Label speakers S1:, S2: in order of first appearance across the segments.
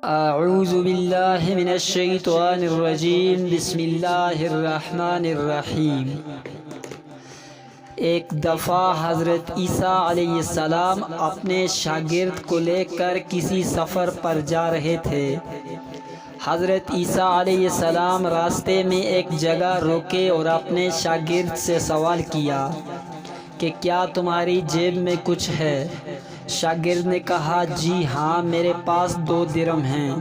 S1: اعوذ باللہ من الشیطان الرجیم بسم اللہ الرحمن الرحیم۔ ایک دفعہ حضرت عیسیٰ علیہ السلام اپنے شاگرد کو لے کر کسی سفر پر جا رہے تھے۔ حضرت عیسیٰ علیہ السلام راستے میں ایک جگہ رکے اور اپنے شاگرد سے سوال کیا کہ کیا تمہاری جیب میں کچھ ہے؟ شاگرد نے کہا جی ہاں، میرے پاس 2 درم ہیں۔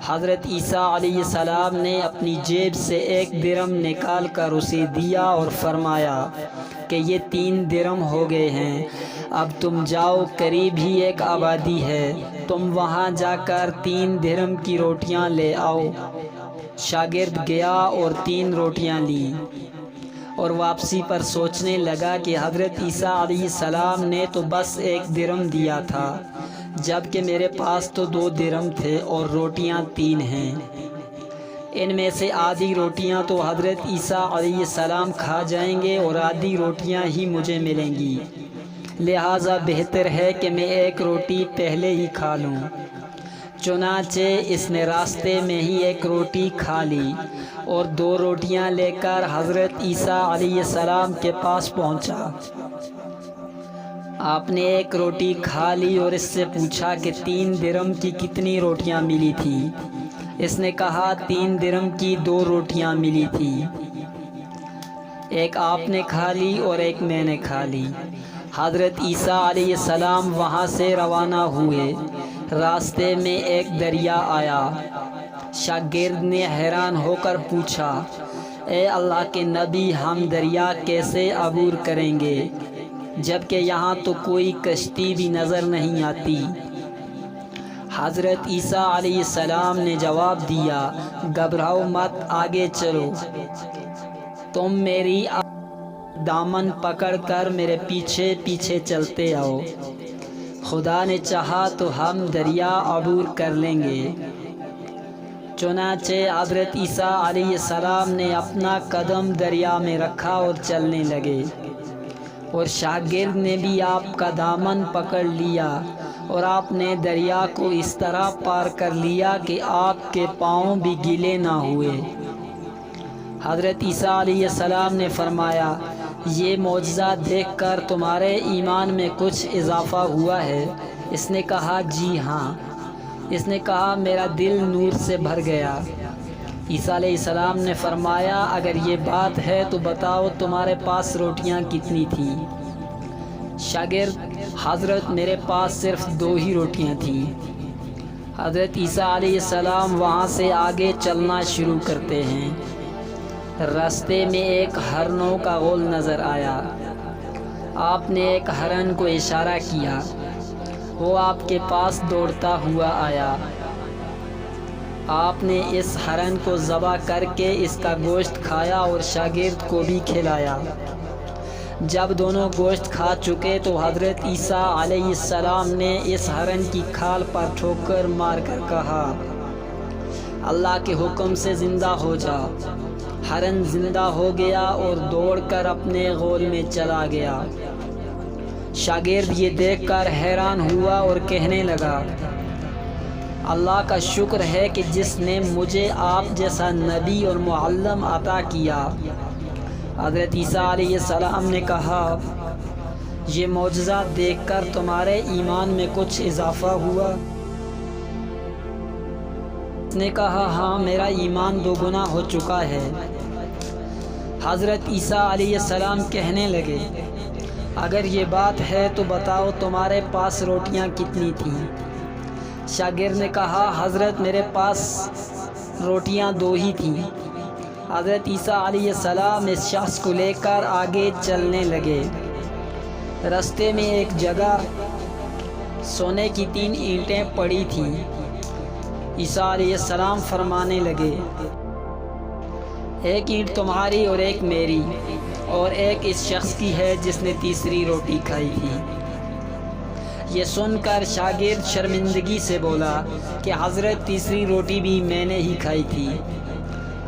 S1: حضرت عیسیٰ علیہ السلام نے اپنی جیب سے 1 درم نکال کر اسے دیا اور فرمایا کہ یہ 3 درم ہو گئے ہیں، اب تم جاؤ، قریب ہی ایک آبادی ہے، تم وہاں جا کر 3 درم کی روٹیاں لے آؤ۔ شاگرد گیا اور 3 روٹیاں لیں اور واپسی پر سوچنے لگا کہ حضرت عیسیٰ علیہ السلام نے تو بس 1 درم دیا تھا، جبکہ میرے پاس تو 2 درم تھے اور روٹیاں 3 ہیں۔ ان میں سے آدھی روٹیاں تو حضرت عیسیٰ علیہ السلام کھا جائیں گے اور آدھی روٹیاں ہی مجھے ملیں گی، لہٰذا بہتر ہے کہ میں 1 روٹی پہلے ہی کھا لوں۔ چنانچہ اس نے راستے میں ہی 1 روٹی کھا لی اور 2 روٹیاں لے کر حضرت عیسیٰ علیہ السلام کے پاس پہنچا۔ آپ نے 1 روٹی کھا لی اور اس سے پوچھا کہ 3 درم کی کتنی روٹیاں ملی تھی؟ اس نے کہا 3 درم کی 2 روٹیاں ملی تھی، ایک آپ نے کھا لی اور ایک میں نے کھا لی۔ حضرت عیسیٰ علیہ السلام وہاں سے روانہ ہوئے۔ راستے میں ایک دریا آیا۔ شاگرد نے حیران ہو کر پوچھا، اے اللہ کے نبی، ہم دریا کیسے عبور کریں گے جبکہ یہاں تو کوئی کشتی بھی نظر نہیں آتی؟ حضرت عیسیٰ علیہ السلام نے جواب دیا، گھبراؤ مت، آگے چلو، تم میری دامن پکڑ کر میرے پیچھے پیچھے چلتے آؤ، خدا نے چاہا تو ہم دریا عبور کر لیں گے۔ چنانچہ حضرت عیسیٰ علیہ السلام نے اپنا قدم دریا میں رکھا اور چلنے لگے، اور شاگرد نے بھی آپ کا دامن پکڑ لیا اور آپ نے دریا کو اس طرح پار کر لیا کہ آپ کے پاؤں بھی گیلے نہ ہوئے۔ حضرت عیسیٰ علیہ السلام نے فرمایا، یہ معجزہ دیکھ کر تمہارے ایمان میں کچھ اضافہ ہوا ہے؟ اس نے کہا جی ہاں۔ اس نے کہا میرا دل نور سے بھر گیا۔ عیسیٰ علیہ السلام نے فرمایا، اگر یہ بات ہے تو بتاؤ تمہارے پاس روٹیاں کتنی تھیں؟ شاگرد، حضرت میرے پاس صرف 2 ہی روٹیاں تھیں۔ حضرت عیسیٰ علیہ السلام وہاں سے آگے چلنا شروع کرتے ہیں۔ راستے میں ایک ہرنوں کا غول نظر آیا۔ آپ نے ایک ہرن کو اشارہ کیا، وہ آپ کے پاس دوڑتا ہوا آیا۔ آپ نے اس ہرن کو ذبح کر کے اس کا گوشت کھایا اور شاگرد کو بھی کھلایا۔ جب دونوں گوشت کھا چکے تو حضرت عیسیٰ علیہ السلام نے اس ہرن کی کھال پر ٹھوکر مار کر کہا، اللہ کے حکم سے زندہ ہو جا۔ ہرن زندہ ہو گیا اور دوڑ کر اپنے غول میں چلا گیا۔ شاگرد یہ دیکھ کر حیران ہوا اور کہنے لگا، اللہ کا شکر ہے کہ جس نے مجھے آپ جیسا نبی اور معلم عطا کیا۔ حضرت عیسیٰ علیہ السلام نے کہا، یہ معجزہ دیکھ کر تمہارے ایمان میں کچھ اضافہ ہوا؟ اس نے کہا ہاں، میرا ایمان 2 گنا ہو چکا ہے۔ حضرت عیسیٰ علیہ السلام کہنے لگے، اگر یہ بات ہے تو بتاؤ تمہارے پاس روٹیاں کتنی تھیں؟ شاگرد نے کہا حضرت میرے پاس روٹیاں 2 ہی تھیں۔ حضرت عیسیٰ علیہ السلام اس شخص کو لے کر آگے چلنے لگے۔ راستے میں ایک جگہ سونے کی 3 اینٹیں پڑی تھیں۔ عیسیٰ علیہ السلام فرمانے لگے، 1 اینٹ تمہاری اور 1 میری، اور 1 اس شخص کی ہے جس نے تیسری روٹی کھائی تھی۔ یہ سن کر شاگرد شرمندگی سے بولا کہ حضرت تیسری روٹی بھی میں نے ہی کھائی تھی۔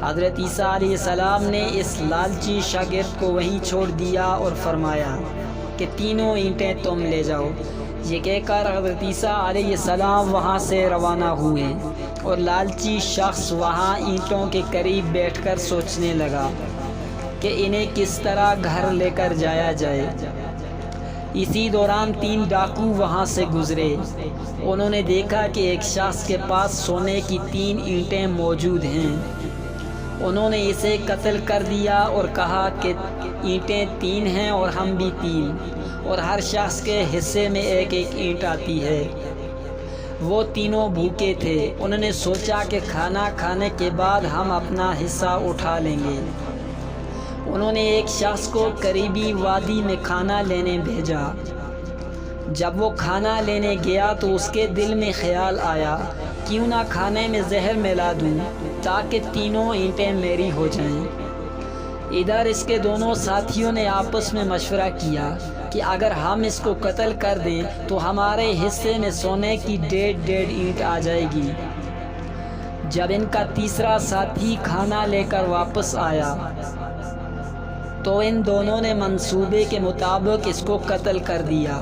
S1: حضرت عیسیٰ علیہ السلام نے اس لالچی شاگرد کو وہیں چھوڑ دیا اور فرمایا کہ 3 اینٹیں تم لے جاؤ، یہ کہہ کر حضرت عیسیٰ علیہ السلام وہاں سے روانہ ہوئے اور لالچی شخص وہاں اینٹوں کے قریب بیٹھ کر سوچنے لگا کہ انہیں کس طرح گھر لے کر جایا جائے۔ اسی دوران 3 ڈاکو وہاں سے گزرے۔ انہوں نے دیکھا کہ ایک شخص کے پاس سونے کی 3 اینٹیں موجود ہیں۔ انہوں نے اسے قتل کر دیا اور کہا کہ اینٹیں 3 ہیں اور ہم بھی 3، اور ہر شخص کے حصے میں ایک ایک اینٹ آتی ہے۔ وہ تینوں بھوکے تھے۔ انہوں نے سوچا کہ کھانا کھانے کے بعد ہم اپنا حصہ اٹھا لیں گے۔ انہوں نے ایک شخص کو قریبی وادی میں کھانا لینے بھیجا۔ جب وہ کھانا لینے گیا تو اس کے دل میں خیال آیا کیوں نہ کھانے میں زہر ملا دوں تاکہ تینوں اینٹیں میری ہو جائیں۔ ادھر اس کے دونوں ساتھیوں نے آپس میں مشورہ کیا کہ اگر ہم اس کو قتل کر دیں تو ہمارے حصے میں سونے کی 1.5 اینٹ آ جائے گی۔ جب ان کا تیسرا ساتھی کھانا لے کر واپس آیا تو ان دونوں نے منصوبے کے مطابق اس کو قتل کر دیا۔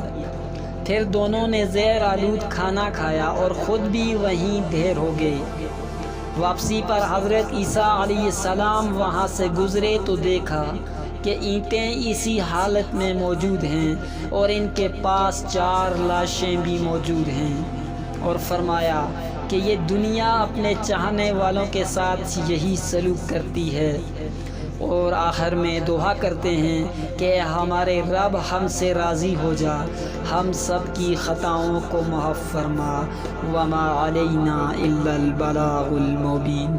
S1: پھر دونوں نے زہر آلود کھانا کھایا اور خود بھی وہیں ڈھیر ہو گئے۔ واپسی پر حضرت عیسیٰ علیہ السلام وہاں سے گزرے تو دیکھا کہ اینٹیں اسی حالت میں موجود ہیں اور ان کے پاس 4 لاشیں بھی موجود ہیں، اور فرمایا کہ یہ دنیا اپنے چاہنے والوں کے ساتھ یہی سلوک کرتی ہے، اور آخر میں دعا کرتے ہیں کہ ہمارے رب ہم سے راضی ہو جا، ہم سب کی خطاؤں کو معاف فرما، وما علینا الا البلاغ المبین۔